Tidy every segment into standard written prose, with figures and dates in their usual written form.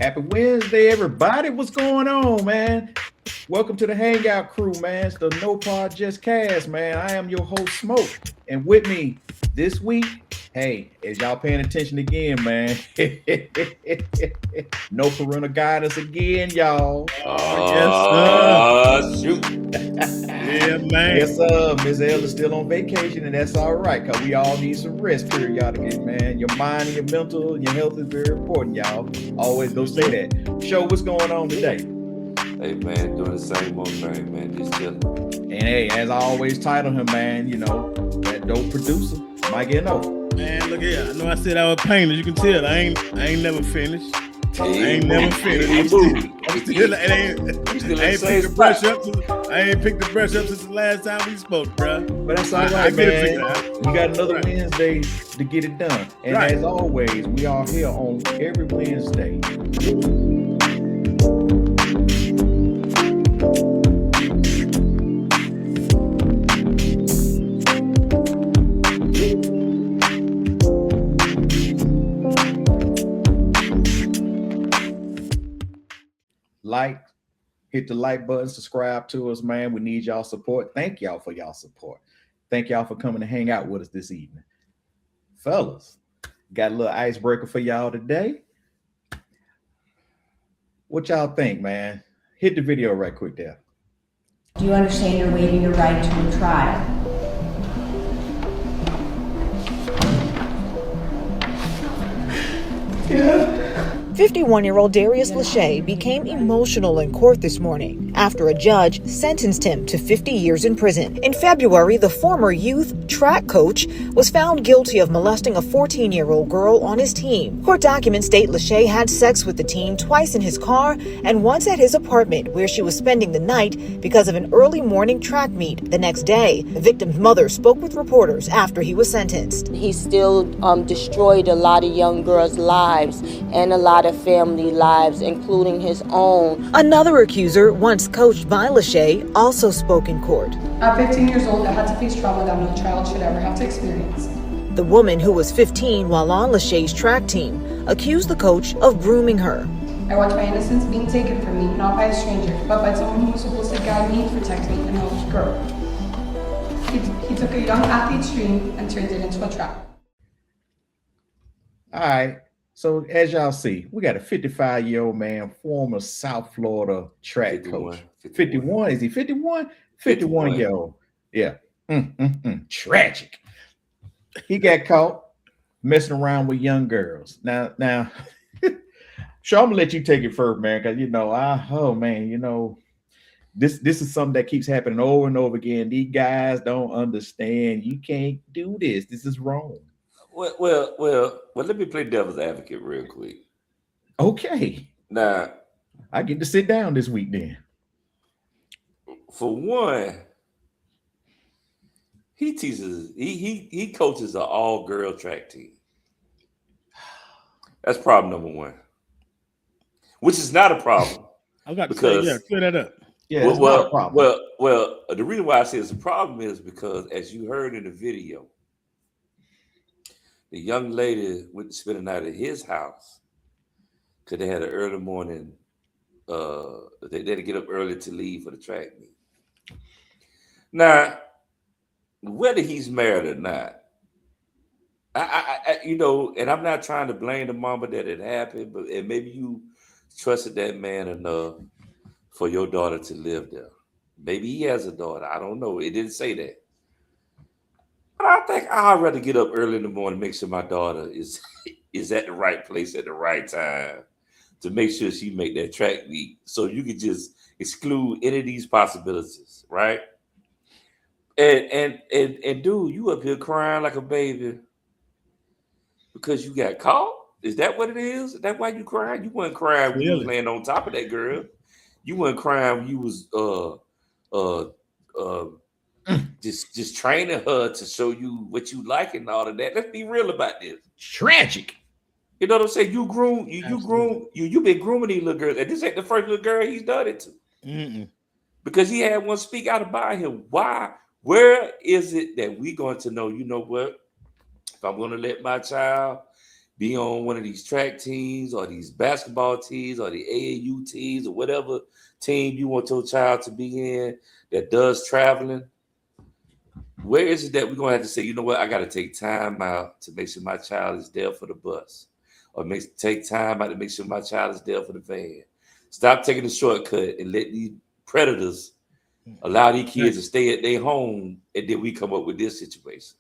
Happy Wednesday, everybody. What's going on, man? Welcome to the Hangout Crew, man. It's the No Pod Just Cast, man. I am your host, Smoke. And with me this week, hey, as y'all paying attention again, man. No parental guidance again, y'all. Yes, sir. Shoot. Yeah, man. Yes, Miss L is still on vacation, and that's all right, because we all need some rest periodically, man. Your mind and your mental and your health is very important, y'all. Always go say that. Show, what's going on today? Hey, man, doing the same old thing, man. Just chilling. And hey, as I always title him, man, you know, that dope producer, Mike N.O. Man, look here. I know I said I was painless. You can tell I ain't never finished. I ain't never finished. I'm still, I ain't picked the brush up. I ain't picked the brush up since the last time we spoke, bro. But that's all right, man. You got another Wednesday to get it done. And as always, we are here on every Wednesday. Like, hit the like button, subscribe to us, man. We need y'all support. Thank y'all for y'all support. Thank y'all for coming to hang out with us this evening. Fellas, got a little icebreaker for y'all today. What y'all think, man? Hit the video right quick there. Do you understand you're waiving your right to a trial? Yeah. 51-year-old Darius Lachey became emotional in court this morning after a judge sentenced him to 50 years in prison. In February, the former youth track coach was found guilty of molesting a 14-year-old girl on his team. Court documents state Lachey had sex with the teen twice in his car and once at his apartment, where she was spending the night because of an early morning track meet the next day. The victim's mother spoke with reporters after he was sentenced. He still destroyed a lot of young girls' lives and a lot of family lives, including his own. Another accuser, once coached by Lachey, also spoke in court. At 15 years old, I had to face trauma that no child should ever have to experience. The woman, who was 15 while on Lachey's track team, accused the coach of grooming her. I watched my innocence being taken from me, not by a stranger, but by someone who was supposed to guide me, protect me, and help me grow. He took a young athlete's dream and turned it into a trap. All right. So as y'all see, we got a 55-year-old man, former South Florida track 51, coach. 51. Is he 51? 51-year-old. Yeah. Tragic. He got caught messing around with young girls. Now, sure, I'm gonna let you take it first, man, because this is something that keeps happening over and over again. These guys don't understand. You can't do this. This is wrong. Well, let me play devil's advocate real quick. Okay. Now, I get to sit down this week then. For one, he coaches an all-girl track team. That's problem number one. Which is not a problem. I'm about to say, clear that up. Yeah, it's not a problem. Well, the reason why I say it's a problem is because, as you heard in the video, the young lady went to spend the night at his house because they had an early morning. They had to get up early to leave for the track meet. Now, whether he's married or not, I and I'm not trying to blame the mama that it happened, but and maybe you trusted that man enough for your daughter to live there. Maybe he has a daughter. I don't know. It didn't say that. But I think I'd rather get up early in the morning, make sure my daughter is at the right place at the right time to make sure she make that track meet. So you could just exclude any of these possibilities, right? And dude, you up here crying like a baby because you got caught? Is that what it is? Is that why you crying? You weren't crying when you was laying on top of that girl. You weren't crying when you was just training her to show you what you like and all of that. Let's be real about this. Tragic. You know what I'm saying? You've been grooming these little girls, and this ain't the first little girl he's done it to. Mm-mm. Because he had one speak out about him. Why? Where is it that we going to know? You know what? If I'm going to let my child be on one of these track teams or these basketball teams or the AAU teams or whatever team you want your child to be in that does traveling, where is it that we're going to have to say, you know what, I got to take time out to make sure my child is there for the bus, or take time out to make sure my child is there for the van? Stop taking the shortcut and let these predators allow these kids to stay at their home, and then we come up with this situation.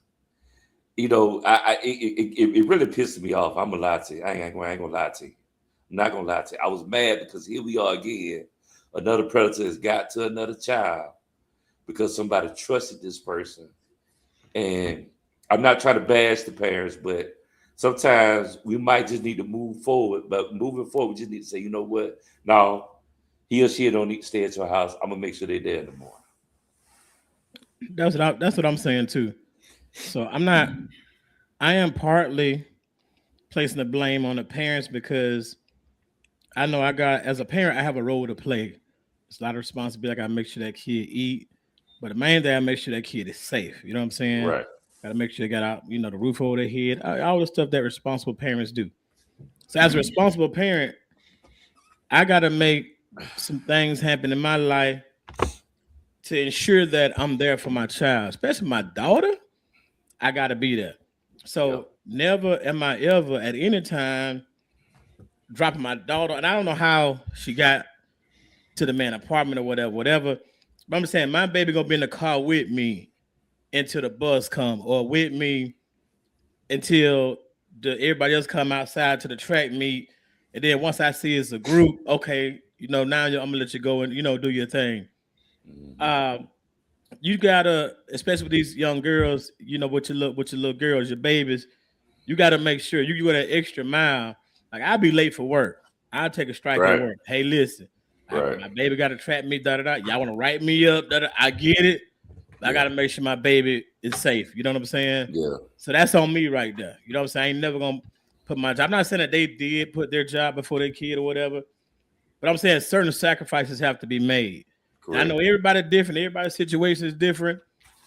You know, it really pissed me off. I'm gonna lie to you. I ain't gonna lie to you. I'm not gonna lie to you. I was mad because here we are again. Another predator has got to another child because somebody trusted this person. And I'm not trying to bash the parents, but sometimes we might just need to move forward. But moving forward, we just need to say, you know what? No, he or she don't need to stay at your house. I'm gonna make sure they're there in the morning. That's what I'm saying too. So I am partly placing the blame on the parents because I know as a parent, I have a role to play. It's a lot of responsibility. I gotta make sure that kid eat, but the main thing, I make sure that kid is safe. You know what I'm saying? Right. Gotta make sure they got out, the roof over their head, all the stuff that responsible parents do. So as a responsible parent, I gotta make some things happen in my life to ensure that I'm there for my child, especially my daughter. I gotta be there. So never am I ever at any time dropping my daughter. And I don't know how she got to the man apartment or whatever. But I'm saying my baby gonna be in the car with me until the bus come, or with me until everybody else come outside to the track meet. And then once I see it's a group, okay, now I'm gonna let you go and do your thing. You gotta, especially with these young girls, with your little girls, your babies, you gotta make sure you go that extra mile. Like, I'll be late for work. I'll take a strike at work. Hey, listen, my baby got to track me. Y'all want to write me up? I get it. I got to make sure my baby is safe. You know what I'm saying? Yeah. So that's on me right there. You know what I'm saying? I ain't never gonna put my job. I'm not saying that they did put their job before their kid or whatever, but I'm saying certain sacrifices have to be made. I know everybody's different. Everybody's situation is different.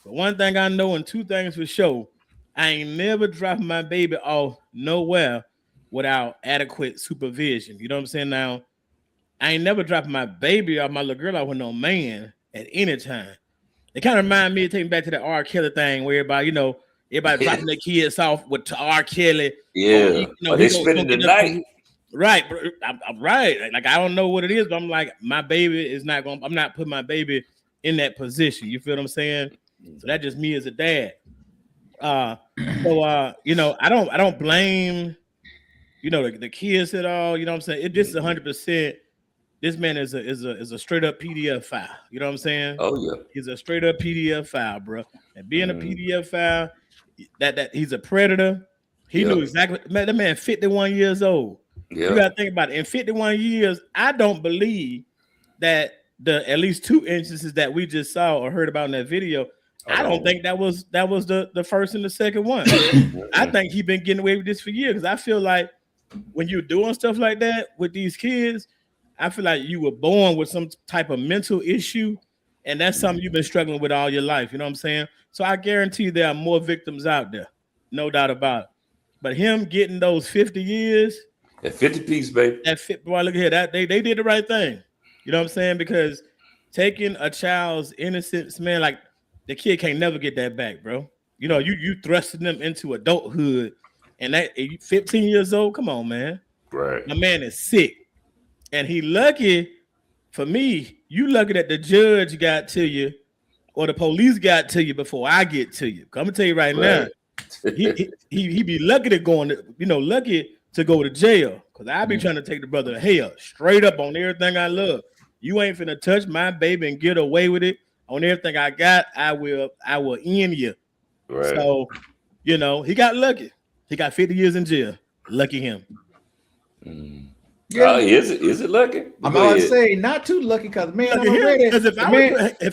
But one thing I know, and two things for sure, I ain't never dropping my baby off nowhere without adequate supervision. You know what I'm saying? Now, I ain't never dropping my baby or my little girl off with no man at any time. It kind of remind me of taking back to the R. Kelly thing where everybody dropping their kids off with R. Kelly. Yeah. They spending the night. Right. I'm right. Like, I don't know what it is, but I'm like, my baby is not going, I'm not putting my baby in that position. You feel what I'm saying? So that's just me as a dad. I don't blame, the kids at all. You know what I'm saying? This is 100%. This man is a straight up PDF file. You know what I'm saying? Oh yeah. He's a straight up PDF file, bro. And being a PDF file, that he's a predator. He knew exactly. Man, that man 51 years old. Yeah. You gotta think about it. In 51 years, I don't believe that the at least 2 instances that we just saw or heard about in that video, I don't think that was the first and the second one. I think he's been getting away with this for years, because I feel like when you're doing stuff like that with these kids, I feel like you were born with some type of mental issue, and that's something you've been struggling with all your life. You know what I'm saying? So I guarantee there are more victims out there, no doubt about it. But him getting those 50 years, that 50 piece, baby. Boy, look here, that they did the right thing. You know what I'm saying? Because taking a child's innocence, man, like, the kid can't never get that back, bro. You thrusting them into adulthood, and that 15 years old. Come on, man. Right. My man is sick, and he lucky. For me, you lucky that the judge got to you, or the police got to you before I get to you. I'm gonna tell you right now, he be lucky to lucky to go to jail, because I be trying to take the brother to hell straight up on everything I love. You ain't finna touch my baby and get away with it. On everything I got, I will end you. Right. So, he got lucky. He got 50 years in jail. Lucky him. Yeah. Is it lucky? I'm about to say not too lucky, because man, because if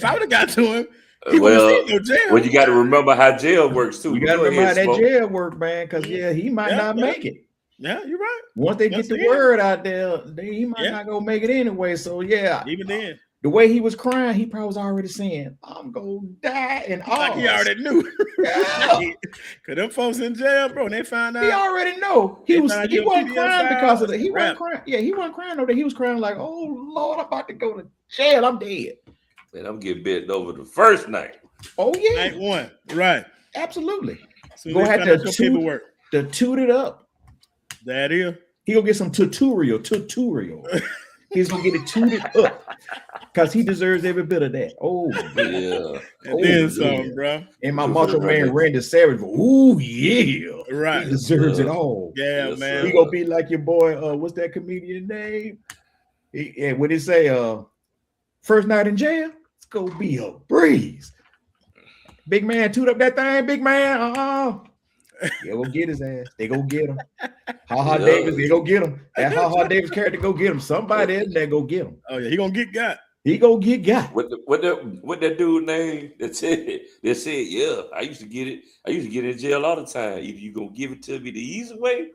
I would have got to him, he wouldn't see no jail. Well, you got to remember how jail works too. You got to remember how that jail work, man, because he might not make it. Yeah, you're right. Once they get the word out there, he might not go make it anyway. So yeah, even then. the way he was crying, he probably was already saying, "I'm gonna die," and all. Like he already knew. Yeah. Cause them folks in jail, bro, and they found out. He already know. He wasn't crying because of it. He wasn't rap. crying. Yeah, he wasn't crying over that. He was crying like, "Oh Lord, I'm about to go to jail. I'm dead." And I'm getting bent over the first night. Oh yeah, Night one, right? absolutely. So Go ahead to paperwork. To toot it up. That is. He gonna get some tutorial. He's gonna get it tooted up because he deserves every bit of that. Oh Yeah. And then some, bro. And my Macho Man Randy Savage, ooh yeah, Right. he deserves it all. Yeah, Yes, man. He gonna be like your boy. What's that comedian name? What he say? First night in jail, it's gonna be a breeze. Big man, toot up that thing, big man. They go get his ass. They go get him. Ha Davis, they go get him. That Ha Davis character go get him. Somebody in there go get him. Oh yeah, he gonna get got. He go get got. What that dude name that said, yeah, I used to get it. I used to get in jail all the time. Either you gonna give it to me the easy way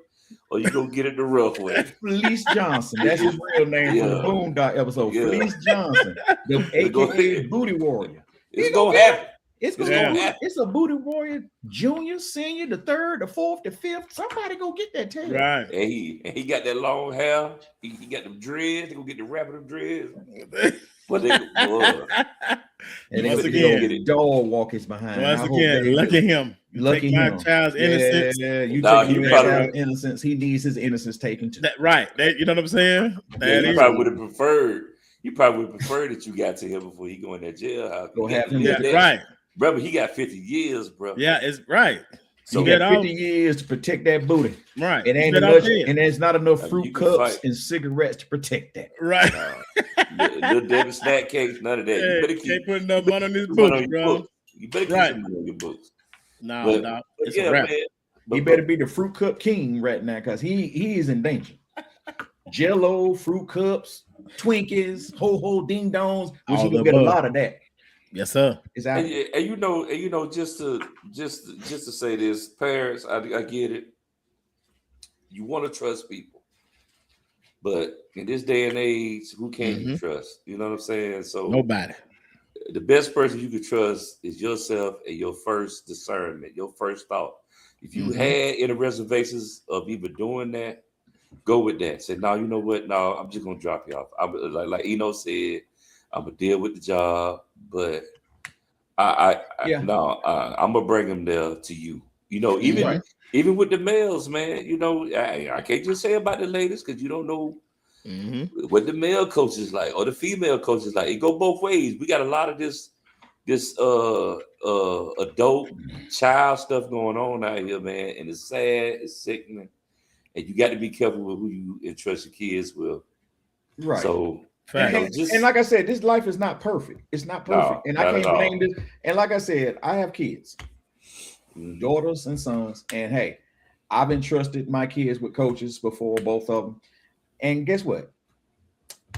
or you gonna get it the rough way. Felice Johnson. That's his real name from the Boondock episode. Felice Johnson, the AKA Booty Warrior. It's gonna happen. It's a Booty Warrior Junior, Senior, the third, the fourth, the fifth. Somebody go get that tail. Right. And he got that long hair. He got them dreads. They go get the rabbit of dreads. But they and once they again, get a dog walkers behind. Once again, lucky him. Lucky take him. My child's innocence. Yeah, you Nah, take he your probably- child's innocence. He needs his innocence taken too. Right. You know what I'm saying? he probably would have preferred. You probably would prefer that you got to him before he go in that jailhouse. Go have him. Yeah, right. Brother, he got 50 years, bro. Yeah, it's right. So he got 50 years to protect that booty. Right. It ain't enough, and there's not enough fruit cups and cigarettes to protect that. Right. Little Debbie snack cakes, none of that. Hey, You better keep putting up money on his books, bro. You better keep some money on your books. No, it's a wrap. Man, he better be the fruit cup king right now because he is in danger. Jello, fruit cups, Twinkies, ho ding dongs. We should get a lot of that. Yes, sir. And you know, just to say this, parents, I get it. You want to trust people, but in this day and age, who can you trust? You know what I'm saying? So nobody. The best person you can trust is yourself and your first discernment, your first thought. If you had any reservations of even doing that, go with that. Say, no, you know what? No, I'm just gonna drop you off. I'm like Eno said, I'm gonna deal with the job, but I'm gonna bring them there to you. You know, even with the males, man. You know, I can't just say about the ladies because you don't know what the male coach is like or the female coach is like. It go both ways. We got a lot of this adult child stuff going on out here, man, and it's sad, it's sickening, and you got to be careful with who you entrust your kids with. Right. So. And like I said, this life is not perfect. It's not perfect. And I can't blame this. And like I said, I have kids, daughters and sons. And hey, I've entrusted my kids with coaches before, both of them. And guess what?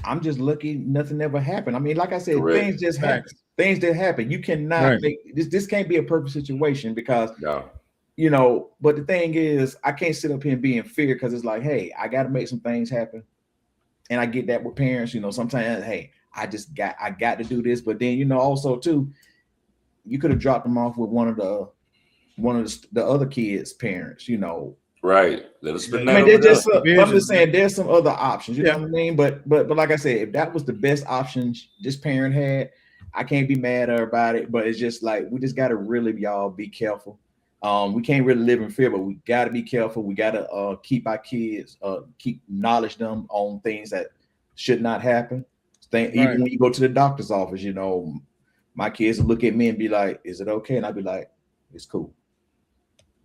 I'm just lucky nothing ever happened. I mean, like I said, things just happen. Things that happen. You cannot make this can't be a perfect situation because you know, but the thing is, I can't sit up here and be in fear because it's like, hey, I got to make some things happen. And I get that with parents, you know, sometimes, hey, I got to do this. But then, you know, also too, you could have dropped them off with one of the other kids' parents, you know. Right. Let us spend I'm just saying there's some other options, you know what I mean? But like I said, if that was the best option this parent had, I can't be mad at her about it. But it's just like we just gotta really, y'all, be careful. We can't really live in fear, but we got to be careful. We got to keep our kids, keep knowledge them on things that should not happen. Even when you go to the doctor's office, you know, my kids will look at me and be like, "Is it okay?" And I'll be like, "It's cool."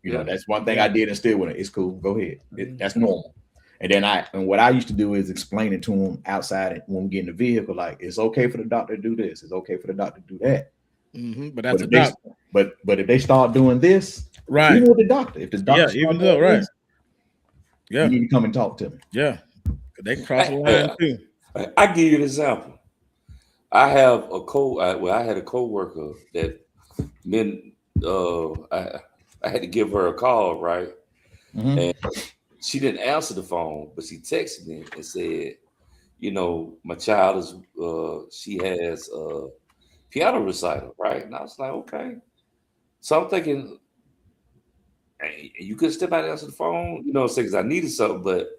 You know, that's one thing I did instill with it. It's cool. Go ahead. That's normal. And then what I used to do is explain it to them outside when we get in the vehicle. Like, it's okay for the doctor to do this. It's okay for the doctor to do that. But that's a doctor. But if they start doing this, even with the doctor, if the doctor, even though, right, you need to come and talk to me. Yeah, they cross the line too. I give you an example. I have I had a coworker that I had to give her a call, right? And she didn't answer the phone, but she texted me and said, you know, my child is she has a piano recital, right? And I was like, okay. So I'm thinking, hey, you could step out and answer the phone, you know, because I needed something, but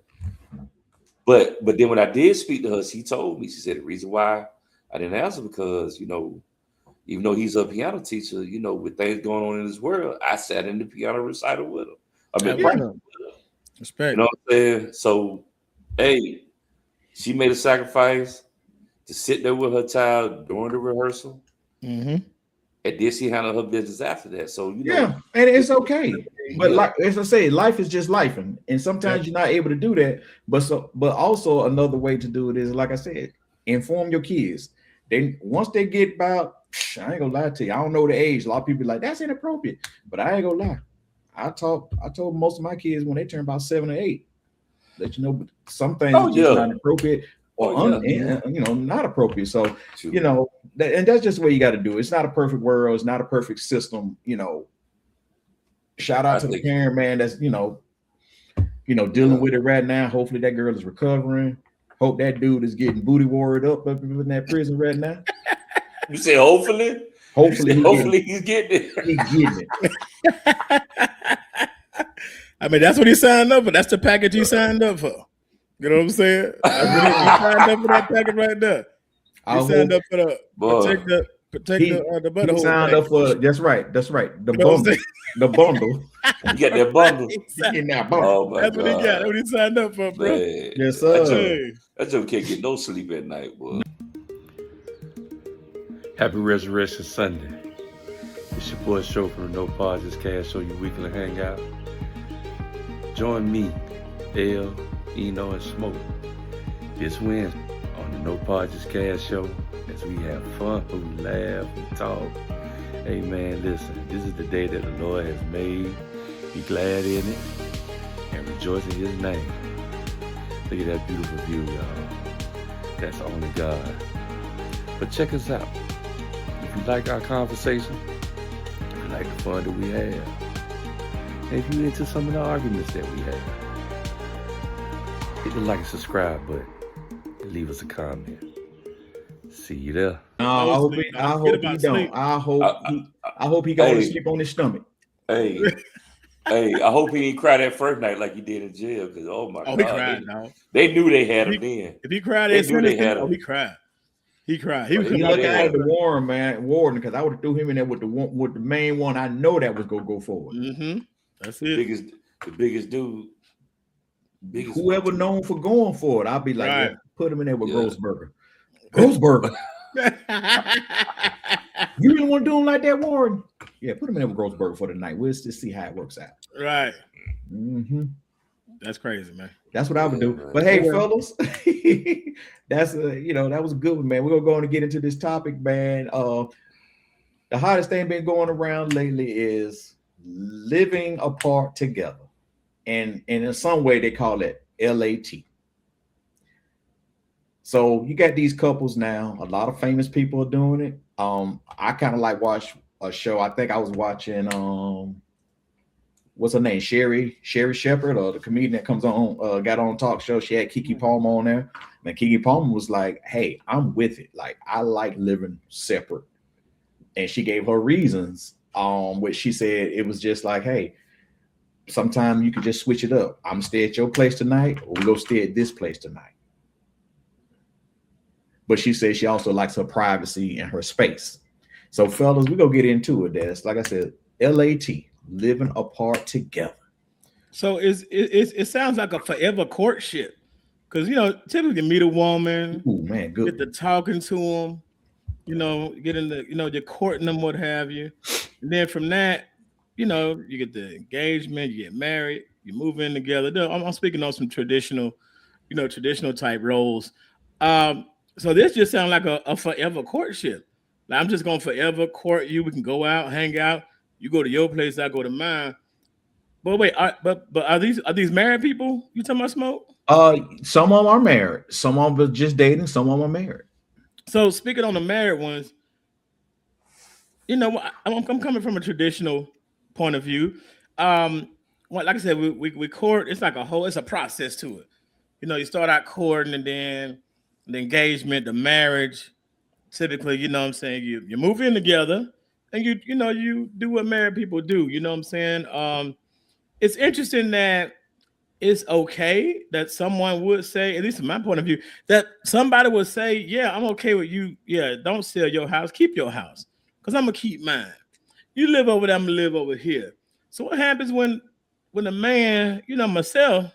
then when I did speak to her, she told me, she said the reason why I didn't answer because, you know, even though he's a piano teacher, you know, with things going on in this world, I sat in the piano recital with him. I mean, Respect. you know what I'm saying? So, hey, she made a sacrifice to sit there with her child during the rehearsal. Mm-hmm. And then she handled her business after that. So, you know. Yeah, and it's okay. But like as I say, life is just life. And sometimes you're not able to do that. But also another way to do it is, like I said, inform your kids. Then once they get about, I ain't gonna lie to you, I don't know the age. A lot of people be like, that's inappropriate. But I ain't gonna lie. I told most of my kids when they turn about 7 or 8, let you know some things are just not appropriate or you know, not appropriate. So you know, and that's just the way you got to do it. It's not a perfect world, it's not a perfect system, you know. Shout out to the parent, man, that's you know dealing with it right now. Hopefully that girl is recovering. Hope that dude is getting booty warried up in that prison right now. You say hopefully? Hopefully he's getting it. He's getting it. I mean, that's what he signed up for. That's the package he signed up for. You know what I'm saying? He signed up for that package right there. He signed up for the protect the butthole. He signed up for that's right. The bundle. The bundle. You got that bundle. Oh my that's God. What he got. That's what he signed up for, bro. Man. Yes, sir. That joke can't get no sleep at night, boy. Happy Resurrection Sunday. It's your boy Show from the No Pauses Cash Show, your weekly hangout. Join me, L, Eno, and Smoke this Wednesday on the No Pauses Cash Show as we have fun, we laugh, we talk. Hey man, listen, this is the day that the Lord has made. Be glad in it and rejoice in his name. Look at that beautiful view, y'all. That's only God. But check us out. If you like our conversation, if you like the fun that we have, and if you're into some of the arguments that we have, hit the like and subscribe button and leave us a comment. See you there. I hope he don't. I hope he goes to sleep on his stomach. Hey, I hope he didn't cry that first night like he did in jail. Because God, he cried. They knew they had him then. If he cried, he cried. He cried. He was looking at the Warden, because I would have threw him in there with the main one. I know that was gonna go forward. Mm-hmm. That's it. The biggest dude. Whoever known for going for it, I'll be like, yeah, put him in there with Grossberger. Grossberger. You didn't want to do him like that, Warren? Yeah, put him in there with Grossberger for the night. We'll just see how it works out. Right. Mm-hmm. That's crazy, man. That's what I would do. But hey, fellas, that's that was a good one, man. We're gonna go on and get into this topic, man. The hottest thing been going around lately is living apart together, and in some way they call it LAT. So you got these couples now. A lot of famous people are doing it. I kind of like watch a show. I think I was watching what's her name? Sherry Shepherd, or the comedian that comes on, got on talk show. She had Keke Palmer on there. And Keke Palmer was like, hey, I'm with it. Like, I like living separate. And she gave her reasons, which she said it was just like, hey, sometimes you can just switch it up. I'm gonna stay at your place tonight, or we go stay at this place tonight. But she said she also likes her privacy and her space. So, fellas, we're gonna get into it. That's like I said, LAT, living apart together. So it sounds like a forever courtship, because typically you meet a woman, get to talking to them, get in the you're courting them, what have you, and then from that, you get the engagement, you get married, you move in together. I'm speaking on some traditional type roles. So this just sounds like a forever courtship. Like, I'm just gonna forever court you. We can go out, hang out. You go to your place, I go to mine. But wait, but are these married people you talking about, Smoke? Some of them are married. Some of them are just dating. Some of them are married. So speaking on the married ones, I'm coming from a traditional point of view. Like I said, we court. It's like it's a process to it. You start out courting, and then the engagement, the marriage. Typically, you know what I'm saying, you move in together and you do what married people do. You know what I'm saying? It's interesting that it's okay that someone would say, at least from my point of view, that somebody would say, yeah, I'm okay with you. Yeah, don't sell your house, keep your house. Because I'm gonna keep mine. You live over there, I'm gonna live over here. So what happens when a man, myself,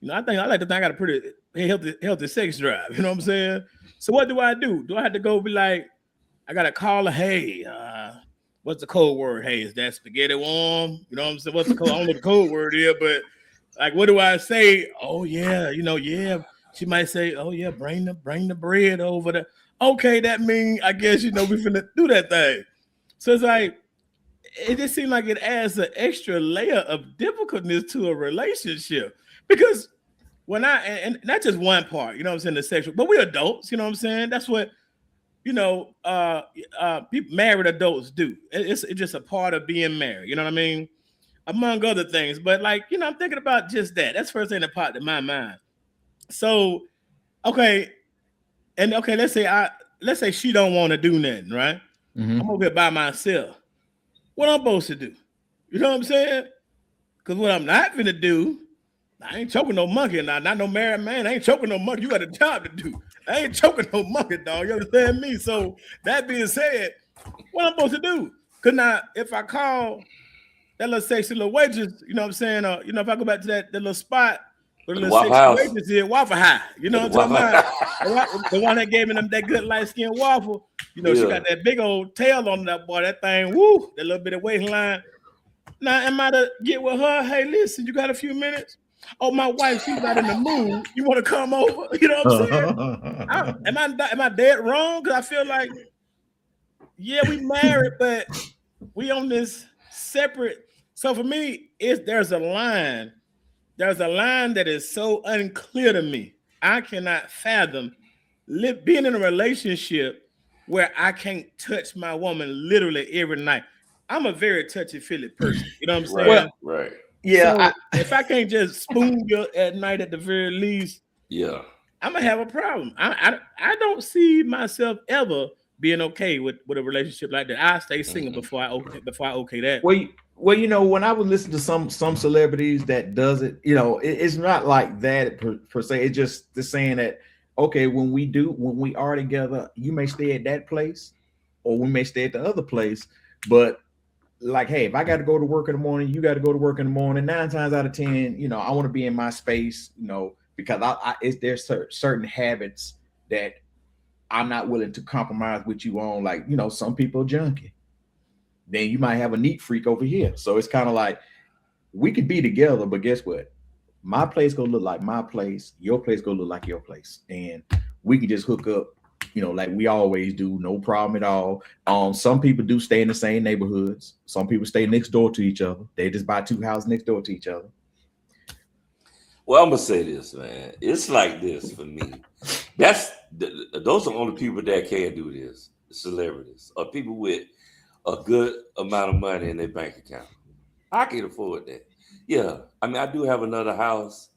I like to think I got a pretty healthy sex drive, you know what I'm saying? So what do I do? Do I have to go be like, I gotta call her, hey, what's the code word? Hey, is that spaghetti warm? You know what I'm saying? What's the code? I don't know what the code word is, but like, what do I say? Oh yeah, yeah. She might say, oh yeah, bring the bread over there. Okay, that means I guess we finna do that thing. So it's like, it just seems like it adds an extra layer of difficultness to a relationship, because when and not just one part, you know what I'm saying, the sexual, but we're adults, you know what I'm saying? That's what people, married adults do. It's just a part of being married, you know what I mean? Among other things. But like, I'm thinking about just that. That's the first thing that popped in my mind. So, okay, let's say she don't want to do nothing, right? Mm-hmm. I'm over here by myself. What I'm supposed to do? You know what I'm saying? Because what I'm not gonna do, I ain't choking no monkey now. Not no married man. I ain't choking no monkey. You got a job to do. I ain't choking no monkey, dog. You understand me? So that being said, what I'm supposed to do? Because now, if I call that little sexy little waitress, you know what I'm saying? If I go back to that little spot where the little sexy waitress is, Waffle High. You know what I'm talking about? The one that gave me that good light-skinned waffle. She got that big old tail on that boy. That thing, woo, that little bit of waistline. Now, am I to get with her? Hey, listen, you got a few minutes? Oh, my wife, she's not in the mood. You want to come over? You know what I'm saying? Am I dead wrong? Because I feel like, yeah, we married, but we on this separate. So for me, there's a line. There's a line that is so unclear to me. I cannot fathom being in a relationship where I can't touch my woman literally every night. I'm a very touchy-feely person. You know what I'm saying? Well, right. Yeah. So if I can't just spoon you at night at the very least, yeah, I'm gonna have a problem. I don't see myself ever being okay with a relationship like that. I stay single before I okay that. Well, when I would listen to some celebrities that does it, it's not like that per se. It's just the saying that, okay, when we are together, you may stay at that place or we may stay at the other place, but like, hey, if I got to go to work in the morning, you got to go to work in the morning. 9 times out of 10, I want to be in my space, because there's certain habits that I'm not willing to compromise with you on. Like, some people are junkie. Then you might have a neat freak over here. So it's kind of like, we could be together, but guess what? My place gonna look like my place. Your place gonna look like your place. And we can just hook up, like we always do. No problem at all. Some people do stay in the same neighborhoods. Some people stay next door to each other. They just buy 2 houses next door to each other. Well, I'm gonna say this, man. It's like this for me. Those are the only people that can do this. Celebrities or people with a good amount of money in their bank account. I can afford that. Yeah, I mean, I do have another house,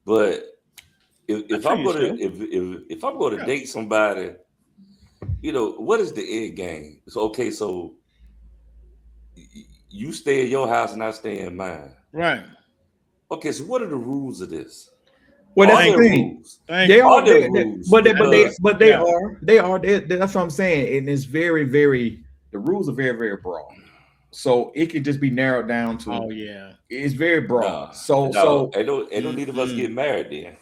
but if I'm going to date somebody, what is the end game? So okay, so you stay in your house and I stay in mine, right? Okay, so what are the rules of this? Well, that's the thing. They are, but they are. That's what I'm saying, and it's very, very. The rules are very, very broad. So it could just be narrowed down to. Oh yeah, it's very broad. Ain't no need of us get married then.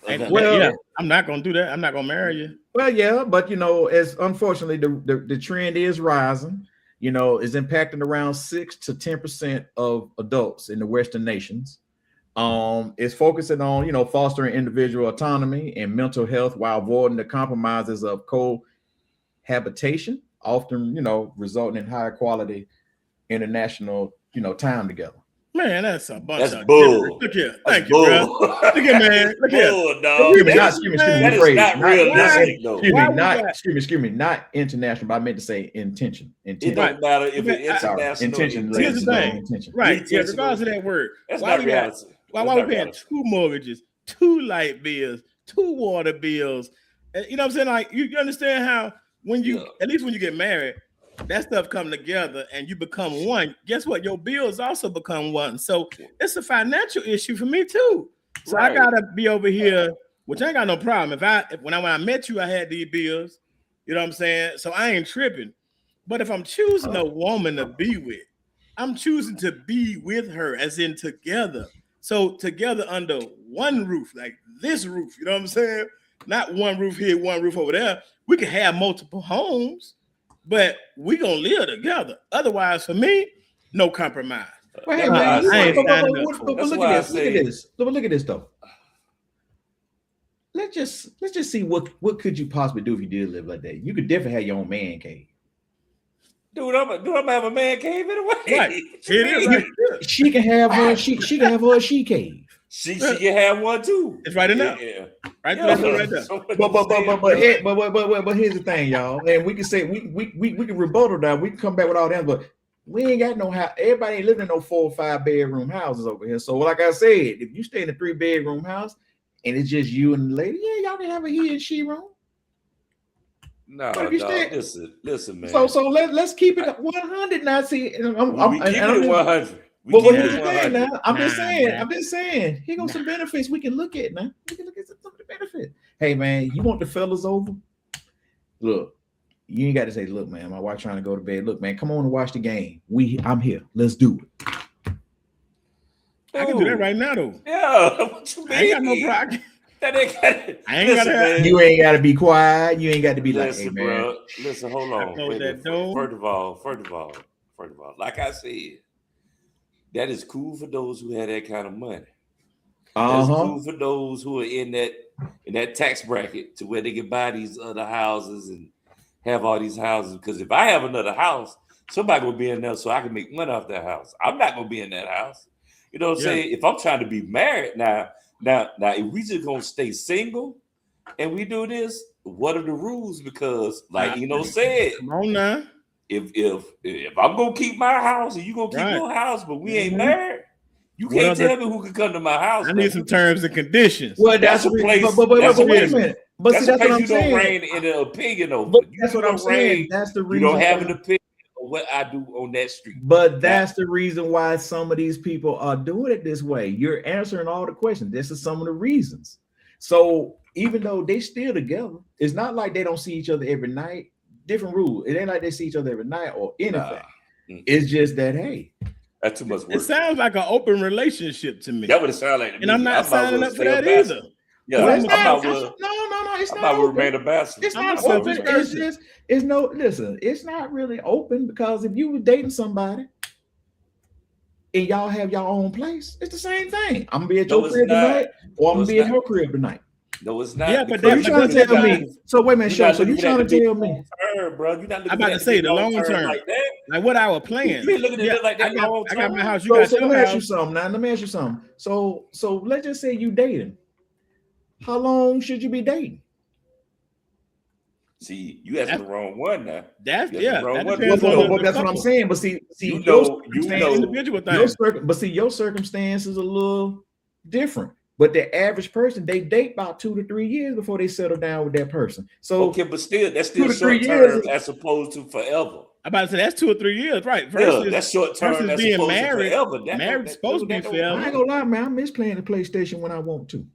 I'm not gonna do that. I'm not gonna marry you. Well, yeah, but as unfortunately the trend is rising. Is impacting around 6 to 10% of adults in the Western nations. It's focusing on fostering individual autonomy and mental health while avoiding the compromises of cohabitation, often resulting in higher quality international time together. Man, that's a bunch that's of bull. Look here, thank you, bro. Look here, man. Look here. Excuse me, not international, but I meant to say intention. It don't matter if it's international. Intention. Here's the thing, right? Yeah, regardless of that word. That's not reality. Why we paying 2 mortgages, 2 light bills, 2 water bills, You know what I'm saying? Like you understand how when you at least when you get married, that stuff come together and you become one. Guess what? Your bills also become one. So it's a financial issue for me too. So I gotta be over here, which I ain't got no problem. When I met you, I had these bills. You know what I'm saying? So I ain't tripping. But if I'm choosing a woman to be with, I'm choosing to be with her, as in together. So together under one roof, like this roof. You know what I'm saying? Not one roof here, one roof over there. We can have multiple homes, but we gonna live together. Otherwise, for me, no compromise. Well, hey, man, look at this though. Let's just see what could you possibly do if you did live like that. You could definitely have your own man cave. Dude, I'm gonna have a man cave in a way. Right. Right. She can have her. She can have her she cave. She can have one too. It's right in there. Yeah. Right there. Right there. But here's the thing, y'all. And we can say we can rebuttal that. We can come back with all that, but we ain't got no house. Everybody ain't living in no 4 or 5 bedroom houses over here. So, like I said, if you stay in a 3-bedroom house and it's just you and the lady, yeah, y'all can have a he and she room. No, listen, man. So let's keep it 100 now. See, we keep it 100. I'm just saying. Here goes some benefits we can look at now. We can look at some of the benefits. Hey man, you want the fellas over? Look, you ain't got to say, look, man, my wife trying to go to bed. Look, man, come on and watch the game. I'm here. Let's do it. I can do that right now, though. Yeah, what you mean? I ain't got no problem. You ain't got to be quiet. You ain't got to be listen, like, hey, man. Bro, listen, hold on. First of all, like I said, that is cool for those who have that kind of money. That's cool for those who are in that tax bracket to where they can buy these other houses and have all these houses. Because if I have another house, somebody will be in there so I can make money off that house. I'm not gonna be in that house. You know what I'm saying? If I'm trying to be married now, if we just gonna stay single and we do this, what are the rules? Because like said, come on now. If I'm gonna keep my house and you gonna keep your house, but we ain't married, you can't tell me who can come to my house. I need some terms and conditions. Well, that's a place. But wait a minute. But that's see, a that's place what I'm you saying. don't reign in an opinion over. But that's what I'm saying. That's the reason. You don't have an opinion of what I do on that street. But that's the reason why some of these people are doing it this way. You're answering all the questions. This is some of the reasons. So even though they still together, it's not like they don't see each other every night. Different rule. It ain't like they see each other every night or anything. It's just that, hey, that's too much work. It sounds like an open relationship to me. That would sound like, and I'm not signing up for that either. Yeah, no, it's not open. Remain a bachelor. It's not open. It's not really open, because if you were dating somebody and y'all have your own place, it's the same thing. I'm gonna be at your crib tonight, or I'm gonna be at her crib tonight. No, it's not. Yeah, but so you trying to tell me? So wait a minute, so you trying to tell me, bro? You're not I'm about to say the long term, like what our plan. You looking at it like that. I got my house. So let me ask you something. Now let me ask you something. So let's just say you dating. How long should you be dating? See, you asking the wrong one now. That's that's what I'm saying. But see, individual things. But see, your circumstance is a little different. But the average person, they date about 2 to 3 years before they settle down with that person. So okay, but still, that's still short term as opposed to forever. I'm about to say that's 2 or 3 years, right? Versus, that's short term. Versus being married, married supposed to be forever. I ain't gonna lie, man. I miss playing the PlayStation when I want to.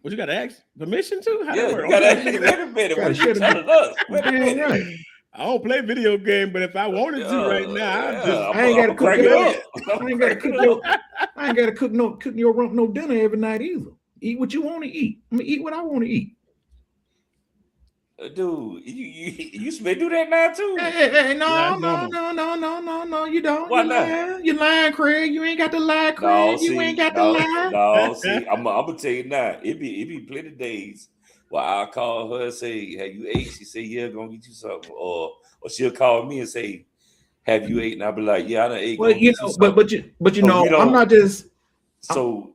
What you got to ask permission to? How that work? You gotta, wait a minute. What you telling us? Wait a minute. Right. I don't play video game, but if I wanted to right now, I ain't got to cook it up. I ain't got to cook no dinner every night either. Eat what you want to eat. I mean, eat what I want to eat. Dude, you should do that now too. Hey, no, you don't. Why not? You lying, Craig. You ain't got to lie, Craig. You ain't got to lie. No, see, I'm gonna tell you now. It be plenty of days where I'll call her and say, "Have you ate?" She say, "Yeah, gonna get you something," or she'll call me and say, "Have you ate?" And I'll be like, "Yeah, I done ate." Well, you know, but you know, I'm not just. So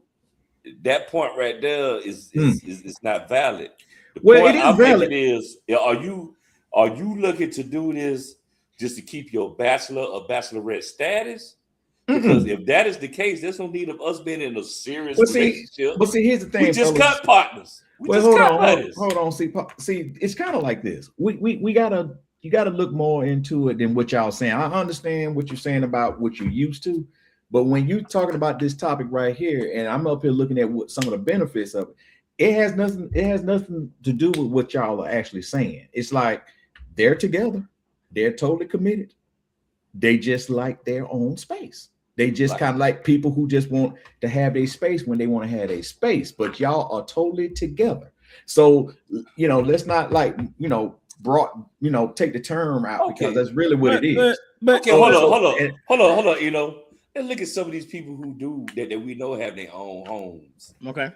that point right there is not valid. Well, it is valid. Are you looking to do this just to keep your bachelor or bachelorette status, Because if that is the case, there's no need of us being in a serious relationship. But see, here's the thing. We just cut partners. Hold on. See, it's kind of like this. You gotta look more into it than what y'all saying. I understand what you're saying about what you're used to, but when you're talking about this topic right here, and I'm up here looking at what some of the benefits of it, it has nothing to do with what y'all are actually saying. It's like they're together, they're totally committed. They just like their own space. They just kind of like people who just want to have their space when they want to have their space, but y'all are totally together. So, let's not take the term out because that's really what it is. But hold on. Let's look at some of these people who do that we know have their own homes. Okay.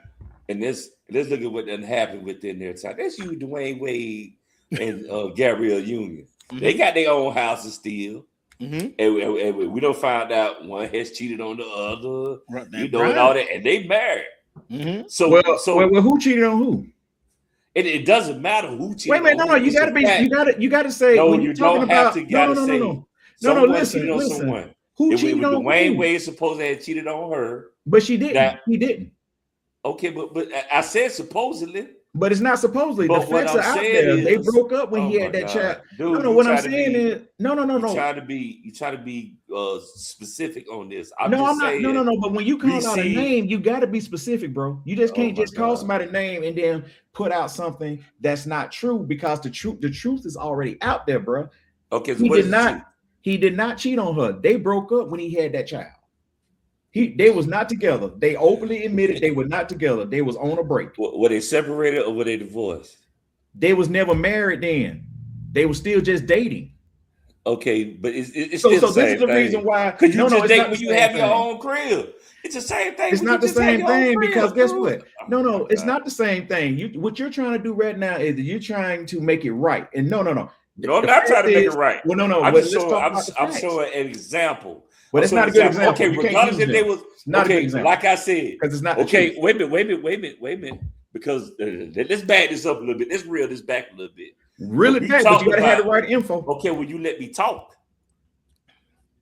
And let's look at what done happened within their time. That's you, Dwayne Wade and Gabrielle Union. Mm-hmm. They got their own houses still. Mm-hmm. And we don't find out one has cheated on the other, and all that, and they married. Mm-hmm. So who cheated on who? It doesn't matter who cheated. Wait a minute, no, you gotta say. No, when you don't have to. No. Listen. Who cheated on Dwayne Wade supposed to have cheated on her, but she didn't. He didn't. Okay, but I said supposedly. But it's not supposedly. The facts are out there. They broke up when he had that child. Dude, what I'm saying is no. You try to be specific on this. I'm not. But when you call out a name, you got to be specific, bro. You just can't just call somebody a name and then put out something that's not true because the truth is already out there, bro. Okay, so he did not cheat on her. They broke up when he had that child. They was not together. They openly admitted they were not together. They was on a break. Were they separated or were they divorced? They was never married then. They were still just dating. Okay, but it's still the same this is the reason why. Because you just date when you have your own crib. It's the same thing. It's not the same thing because guess what? No, it's not the same thing. What you're trying to do right now is you're trying to make it right. And no. No, I'm not trying to make it right. Well, no. I'm showing an example. But it's not a good example. Okay, regardless if they was not a good example. Like I said, because it's not. Okay, wait a minute. Because let's back this up a little bit. Let's reel this back a little bit. Really back, but you gotta have the right info. Okay, will you let me talk?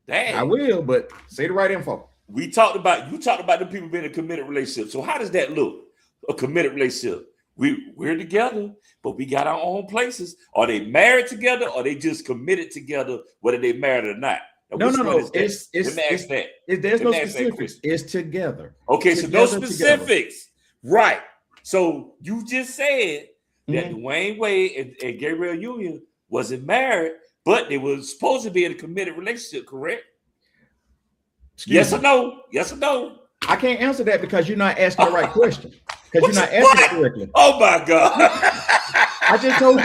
Damn. I will, but say the right info. You talked about the people being in a committed relationship. So how does that look? A committed relationship. We're together, but we got our own places. Are they married together or they just committed together, whether they married or not? No. Let me ask that. There's no specifics. It's together. Okay, so no specifics. Right. So you just said that Dwayne Wade and Gabrielle Union wasn't married, but they were supposed to be in a committed relationship, correct? Yes or no? Yes or no? I can't answer that because you're not asking the right question. Because you're not answering correctly. Oh my God. I just told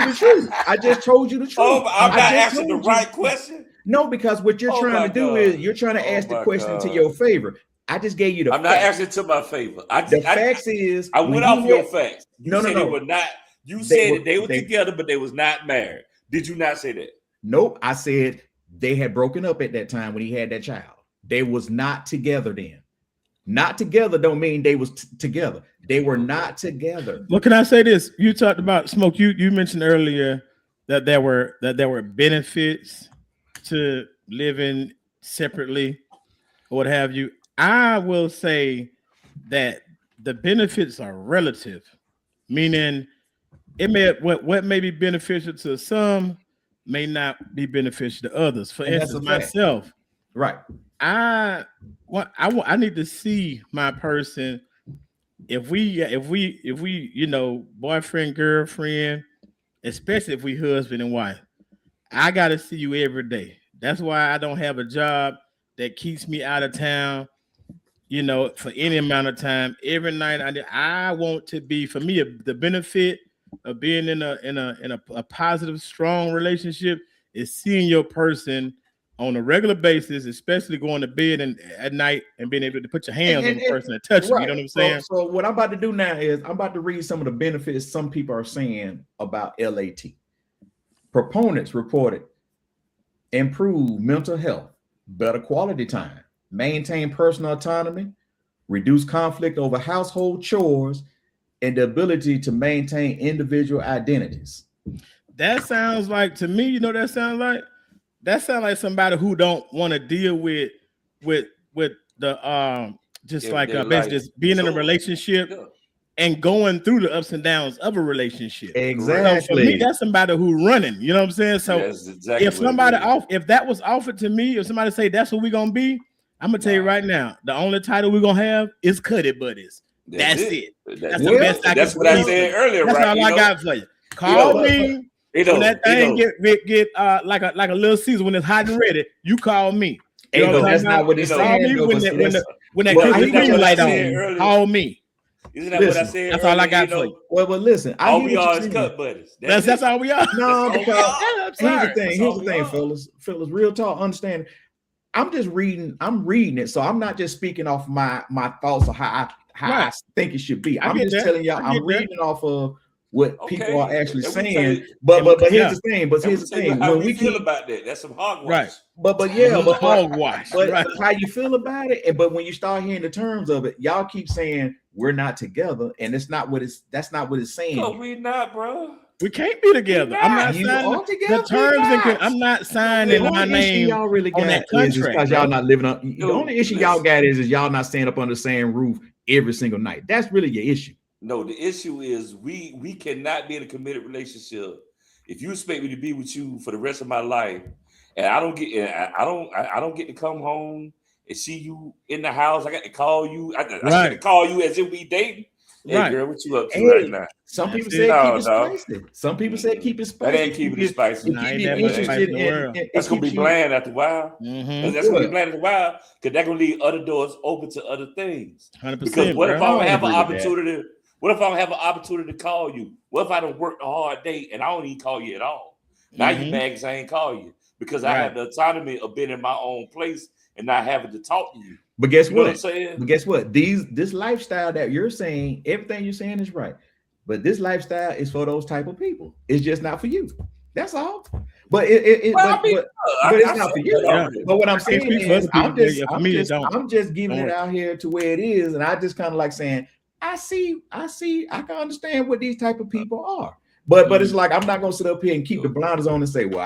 you the truth. Oh, I'm not asking the right question. No, because what you're trying to do is you're trying to ask the question to your favor. I just gave you the facts. I'm not asking to my favor. Facts is I went off your facts. No. They were not. You said that they were together, but they was not married. Did you not say that? Nope. I said they had broken up at that time when he had that child. They was not together then. Not together don't mean they was together. They were not together. Well, can I say this? You talked about Smoke. You mentioned earlier that there were benefits to living separately or what have you. I will say that the benefits are relative, meaning what may be beneficial to some may not be beneficial to others. For instance, myself, right? I need to see my person. If we boyfriend, girlfriend, especially if we husband and wife, I got to see you every day. That's why I don't have a job that keeps me out of town, for any amount of time. Every night I want to be, for me, the benefit of being in a positive, strong relationship is seeing your person on a regular basis, especially going to bed and at night and being able to put your hands on the person and touch them. You know what I'm saying? So what I'm about to do now is I'm about to read some of the benefits some people are saying about LAT. Proponents reported improve mental health, better quality time, maintain personal autonomy, reduce conflict over household chores, and the ability to maintain individual identities. That sounds like, to me, that sounds like somebody who don't want to deal with the just Yeah, like their basically life. just being in a So, relationship yeah. and going through the ups and downs of a relationship. So for me, Exactly. that's somebody who running. You know what I'm saying? So That's exactly if what it somebody is. if that was offered to me, if somebody say that's what we're gonna be, I'm gonna tell you Nah. right now, the only title we're gonna have is Cuddy Buddies. That's it. That's the Well, best I That's can what I give said you. earlier, That's right? all You I know? got for you. Call know, me You when know, that you thing know. get like a little Caesar when it's hot and ready. You call me. You know Hey, what but I'm that's talking not about? what it's You know, Call me saying, though. when But that see, when that's that well, I Christmas hear what green y'all light saying. on. Call me. Isn't that what I Listen, said That's all I earlier? got You for know, you. well, listen, I all hear we what are you're is saying. cut buddies. That's it. all we are. No, That's all we because are. I'm here's the sorry. thing. That's Here's all the we thing, are. fellas. Real talk. Understand. I'm just reading. I'm reading it, so I'm not just speaking off my thoughts or how I Right. think it should be. I I'm get just that. telling y'all. I I'm get that. reading off of what people are Okay. actually And we tell saying. you- But here's yeah. the thing. But And here's we the tell you thing. how When we we feel keep, about that. That's some hogwash. Right. but yeah, but Hogwash. but Right. how you feel about it, but when you start hearing the terms of it, y'all keep saying we're not together, and that's not what it's saying. No, here. we not, bro. We can't be together. I'm not You signing are together, the terms we and not. I'm not The signing our only issue name y'all really on got that is contract. because y'all bro. not living on. The Dude, only issue y'all listen. got is y'all not staying up under the same roof every single night. That's really your issue. No, the issue is we cannot be in a committed relationship. If you expect me to be with you for the rest of my life, and I don't get to come home and see you in the house. I got to call you. I got to Right. call you as if we dating. Hey, Right. girl, what you up to Hey, right now? Some That's people it. said No, keep it dog. spicy. Some people said keep it spicy. That ain't keeping it spicy. It Nah, keep ain't you that much spice interested in the in. world. That's gonna be bland after a while. Mhm. That's gonna be What? bland after a while because that's gonna leave other doors open to other things. 100%. Because what if bro. I don't I have an agree with that. opportunity? What if I don't have an opportunity to call you? What if I don't work a hard day and I don't even call you at all? Now you Mhm. mad because I ain't call you because I Right. have the autonomy of being in my own place and not having to talk to you. But guess You know what I'm what? saying? But guess what? This lifestyle that you're saying, everything you're saying is right. But this lifestyle is for those type of people. It's just not for you. That's all. But Well, I mean, but it's not for you. Yeah. But what I'm I can't saying speak for is, other people, but yeah, for me, it don't. I'm just giving Don't it work. out here to where it is, and I just kind of like saying, I can understand what these type of people are. But it's like I'm not gonna sit up here and keep the blinders on and say, well,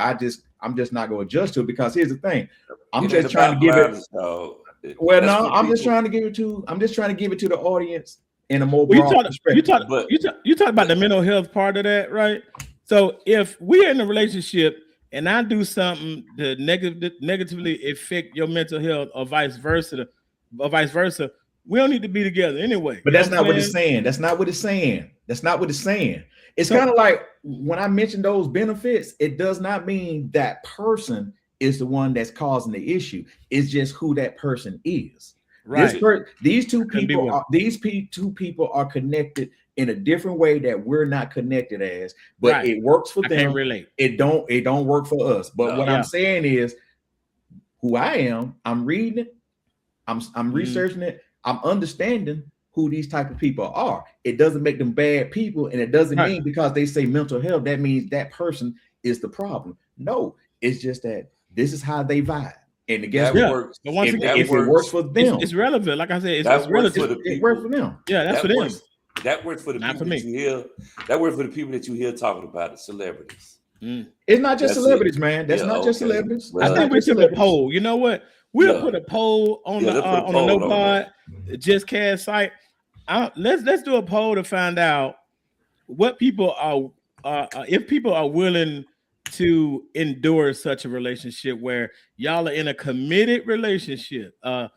I'm just not gonna adjust to it, because here's the thing, I'm It just ain't trying to about give it. blinders, dog. Well, That's no, for I'm just people. trying to give it to the audience in a more Well, broad perspective. you talk about the mental health part of that, right? So if we're in a relationship and I do something to negatively affect your mental health, or vice versa, we don't need to be together anyway. But You know that's what not I'm what it's saying? saying. That's not what it's saying. That's not what it's saying. It's So- kind of like when I mentioned those benefits, it does not mean that person is the one that's causing the issue. It's just who that person is. Right. These two Couldn't be people one. are two people are connected in a different way that we're not connected as, but Right. it works for I them. can't relate. It don't work for us. But No. what Yeah. I'm saying is who I am, I'm reading it, I'm Mm-hmm. researching it, I'm understanding who these type of people are. It doesn't make them bad people, and it doesn't Right. mean because they say mental health that means that person is the problem. No, it's just that this is how they vibe. And guess That what? Yeah. works. But once If, again, if it works for them, it's relevant. Like I said, it's That works relative. for the it works for people. them. Yeah, that's for That them. works. That works for the Not people for that me. you hear. That works for the people that you hear talking about it, celebrities. It's not just That's celebrities, it. man. That's Yeah, not just okay. celebrities. Well, I It's think not we just should put a celebrities. poll. You know what? We'll Yeah. put a poll on Yeah, the let's put a on the poll No on Pod that. Just Cast site. Let's do a poll to find out what people are if people are willing to endure such a relationship where y'all are in a committed relationship, a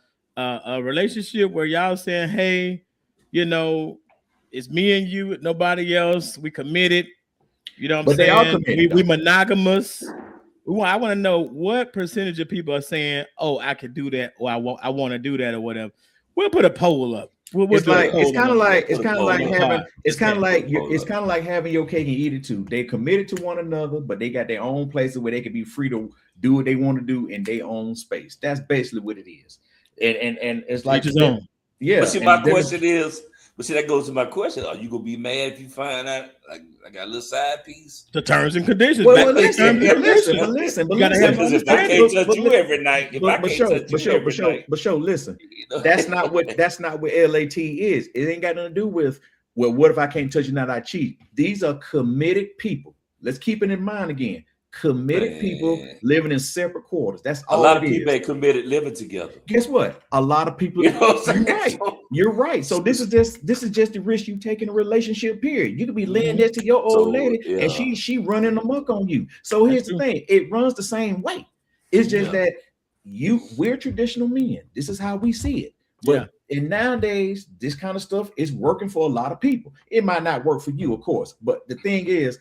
relationship where y'all saying, hey, you know, it's me and you, nobody else. We committed. You know what I'm But they are saying? committed, We though. monogamous. I want to know what percentage of people are saying, "Oh, I could do that," or "I want to do that," or whatever. We'll put a poll up. We'll It's do a like poll it's kind of on like Put a poll up. having it's kind of like Put a poll it's up. kind of like having your cake and eat it too. They committed to one another, but they got their own places where they can be free to do what they want to do in their own space. That's basically what it is. And it's like each his own. yeah. But see, and my then- question is, that goes to my question. Are you gonna be mad if you find out like I got a little side piece? The terms and conditions. Well, Back well, to the listen, terms and but conditions. listen, You gotta have Because if I understanding. can't touch you every night, if I can't touch you every night, listen. you know? That's not what LAT is. It ain't got nothing to do with, well, what if I can't touch you now that I cheat? These are committed people. Let's keep it in mind again. Committed people living in separate quarters. That's all. A lot of people ain't committed living together. Guess what? A lot of people. You know what I'm You're saying? right. You're right. So this is just the risk you take in a relationship. Period. You could be laying next to your old lady, and she running amok on you. So here's the thing: it runs the same way. It's just that we're traditional men. This is how we see it. But and nowadays, this kind of stuff is working for a lot of people. It might not work for you, of course, but the thing is,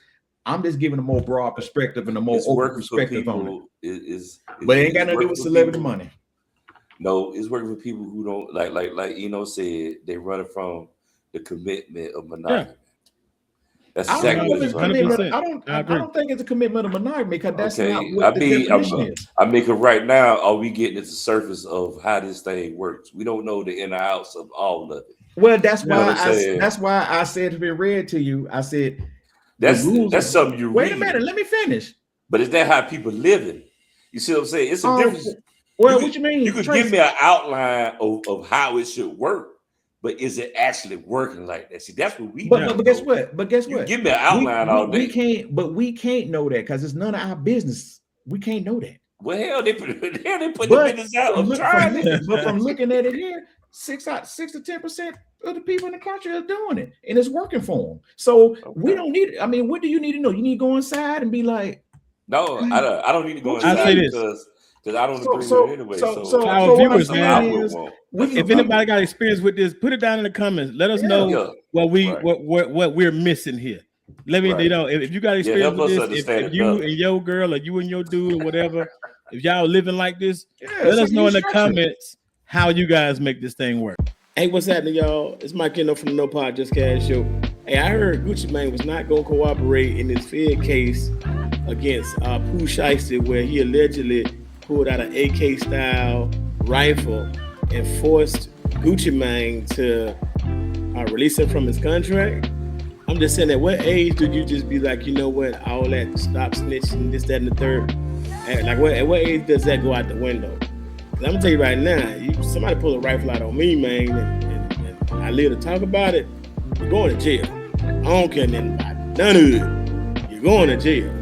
I'm just giving a more broad perspective and a more open perspective on it. But it ain't got nothing to do with celebrity money. No, it's working for people who don't like Eno said, they running from the commitment of monogamy. That's exactly what it's I don't think it's a commitment of monogamy because that's not what the definition is. I mean, right now, are we getting at the surface of how this thing works? We don't know the in and outs of all of it. Well, that's why I said it's been read to you. I said that's something you wait read. A minute, let me finish. But is that how people living? You see what I'm saying? It's a difference. Well, what you mean? You could give me an outline of how it should work, but is it actually working like that? See, that's what we. But guess what? You give me an outline all day. We can't know that because it's none of our business. We can't know that. Well, hell, they put the business out. But from looking at it here, 6 to 10% of the people in the country are doing it, and it's working for them. So we don't need it. I mean, what do you need to know? You need to go inside and be like, no, I don't need to go inside because I don't agree with it anyway. So our viewers, man, if anybody got experience with this, put it down in the comments. Let us know what we're missing here. Let me, if you got experience with this, if you and your girl or you and your dude or whatever, if y'all living like this, let us know in the comments how you guys make this thing work. Hey, what's happening, y'all? It's Mike Kendo from the No Pod Just Cash Show. Hey, I heard Gucci Mane was not going to cooperate in his Fed case against Pooh Shiesty, where he allegedly pulled out an AK-style rifle and forced Gucci Mane to release him from his contract. I'm just saying, at what age did you just be like, you know what, all that stop snitching, this, that, and the third? At what age does that go out the window? I'm gonna tell you right now, somebody pull a rifle out on me, man, and I live to talk about it, you're going to jail. I don't care nothing about it. None of it. You're going to jail.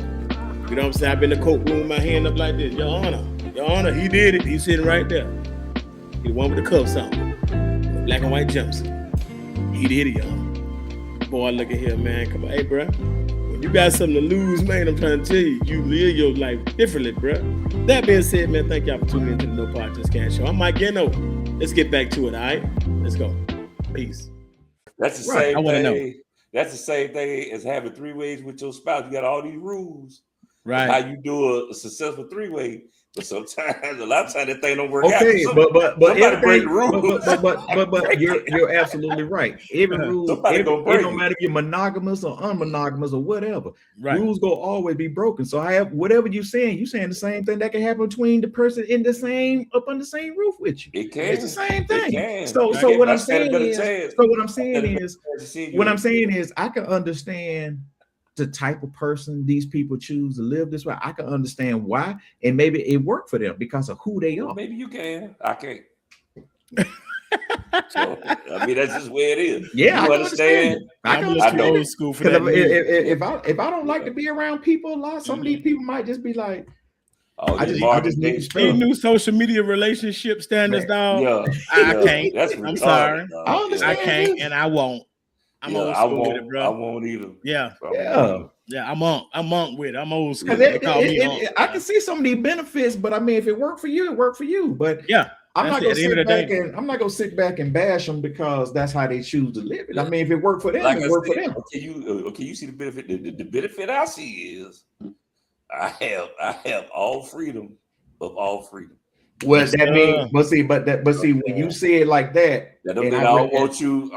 You know what I'm saying? I've been in the courtroom with my hand up like this. Your Honor, he did it. He's sitting right there. He the one with the cuffs on, the black and white jumpsuit. He did it, y'all. Boy, look at here, man. Come on, hey, bro. When you got something to lose, man, I'm trying to tell you, you live your life differently, bro. That being said, man, thank y'all for tuning into the No Pod Just Cash Show. I'm Mike Geno. Let's get back to it, all right? Let's go. Peace. That's the same thing. That's the same thing as having 3 ways with your spouse. You got all these rules. Right. How you do a successful 3-way. But sometimes, a lot of times, that thing don't work out. Okay, but you're absolutely right. Every rule, it don't matter if you're monogamous or unmonogamous or whatever. Right. Rules go always be broken. So whatever you're saying the same thing that can happen between the person up on the same roof with you. It can. It's the same thing. So what I'm saying is, I can understand the type of person these people choose to live this way. I can understand why, and maybe it worked for them because of who they are. Maybe you can. I can't. So, I mean, that's just where it is. Yeah, you I understand. I know. Old school for that. If I don't like to be around people a lot, some of these people might just be like, I just need to new social media relationship standards, dog. Yeah, I can't. I'm sorry. I can't, and I won't. I'm old school with it, bro. I won't either. Yeah. I'm monk with it. I'm old school. I can see some of these benefits, but I mean, if it worked for you, it worked for you. But I'm not gonna sit back and bash them because that's how they choose to live it. I mean, if it worked for them, it worked for them. Okay, you see the benefit. The benefit I see is I have all freedom of all freedom. Well, that means, but see, when you say it like that, I don't want you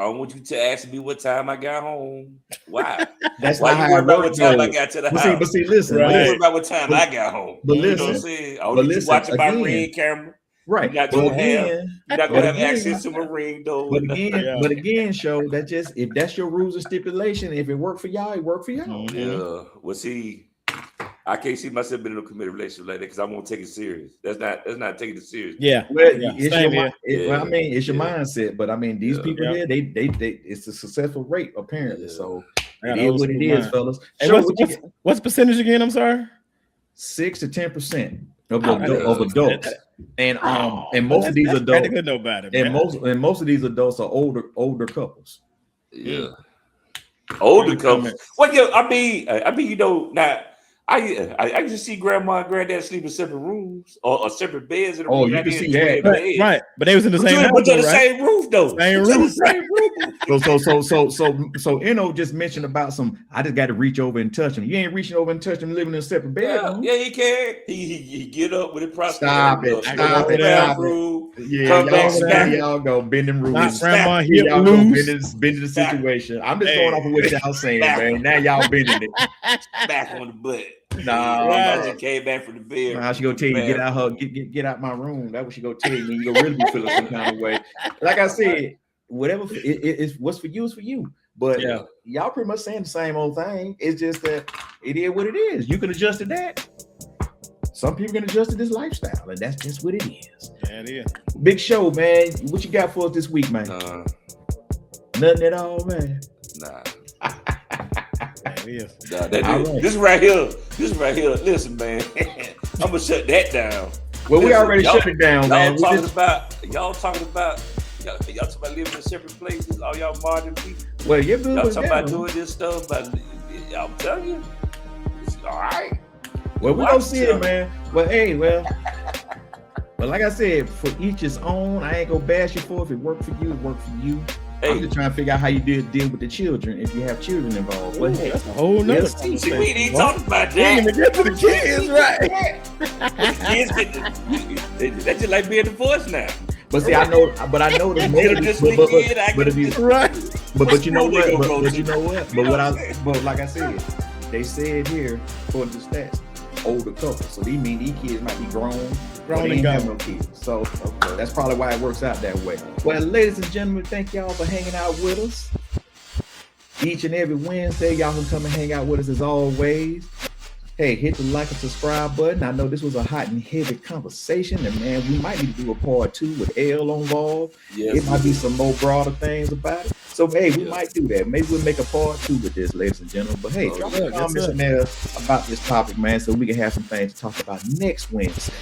to ask me what time I got home. Why? That's why not how I about what time I got to the house. But see, listen. Right. Worry about what time I got home. But you listen, know what I'm saying? I need you watching my ring camera. Right. You're not gonna have access to my ring though. But again, show that just if that's your rules and stipulation, if it worked for y'all, it worked for y'all. Yeah. Well, see. I can't see myself being in a committed relationship like that because I won't take it serious. That's not taking it serious. Yeah. Well, it's your mindset. But I mean, these people here, they it's a successful rate apparently. So it is what it is, fellas. Hey, what's the percentage again? I'm sorry. 6 to 10% of Oh, adults, and most of these adults, and most of these adults are older couples. Yeah, older couples. Well, yeah, I mean, you know, now I used to see grandma and granddad sleep in separate rooms or separate beds. In the room. You can see that, right? But they was in the same house, but right? the same roof though. Same roof. So Eno just mentioned about some. I just got to reach over and touch him. You ain't reaching over and touch him living in a separate bedroom. Yeah, he can. He get up with it. Stop it! Stop it! Yeah, y'all go bending rules. Grandma hip loose. Bending the situation. I'm just going off of what y'all saying, man. Now y'all bending it. Back on the butt. Nah, she came back from the bed. Nah, she gonna tell you get out my room. That's what she gonna tell you. You gonna really be feeling some kind of way. Like I said, whatever it's what's for you is for you. But y'all pretty much saying the same old thing. It's just that it is what it is. You can adjust to that. Some people can adjust to this lifestyle, and that's just what it is. Yeah, it is. Big Show, man. What you got for us this week, man? Nothing at all, man. Nah. This right here. Listen, man. I'm gonna shut that down. Well, we already shut it down, man. Y'all talking about living in separate places. All y'all modern people. Well, you're good. Y'all talking about doing this stuff, but I'm telling you, it's all right. Well, we gonna see it, man. Well, hey, well, like I said, for each his own. I ain't gonna bash you for it. If it worked for you, it worked for you. Hey. I'm just trying to figure out how you deal with the children if you have children involved. Well, hey, that's a whole nother thing. See, we ain't talking about that. We get to the kids, right? That's just like being divorced now. But see, I know the but if you know what? But like I said, they said here for the stats, older couple. So these kids might be grown and ain't have no kids. So that's probably why it works out that way. Well, ladies and gentlemen, thank y'all for hanging out with us. Each and every Wednesday, y'all can come and hang out with us as always. Hey, hit the like and subscribe button. I know this was a hot and heavy conversation, and man, we might need to do a part 2 with L involved. Yes, it might be some more broader things about it. So hey, we might do that. Maybe we'll make a part 2 with this, ladies and gentlemen. But hey, drop a comment in there about this topic, man, so we can have some things to talk about next Wednesday.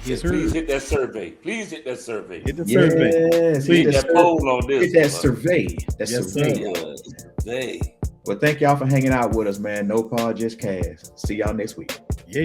Yes, please hit that survey. Please hit that survey. Hit the survey. Yes, hit that poll on this. Hit that survey. That survey. Well, thank y'all for hanging out with us, man. No Pod, Just Cast. See y'all next week. Yeah.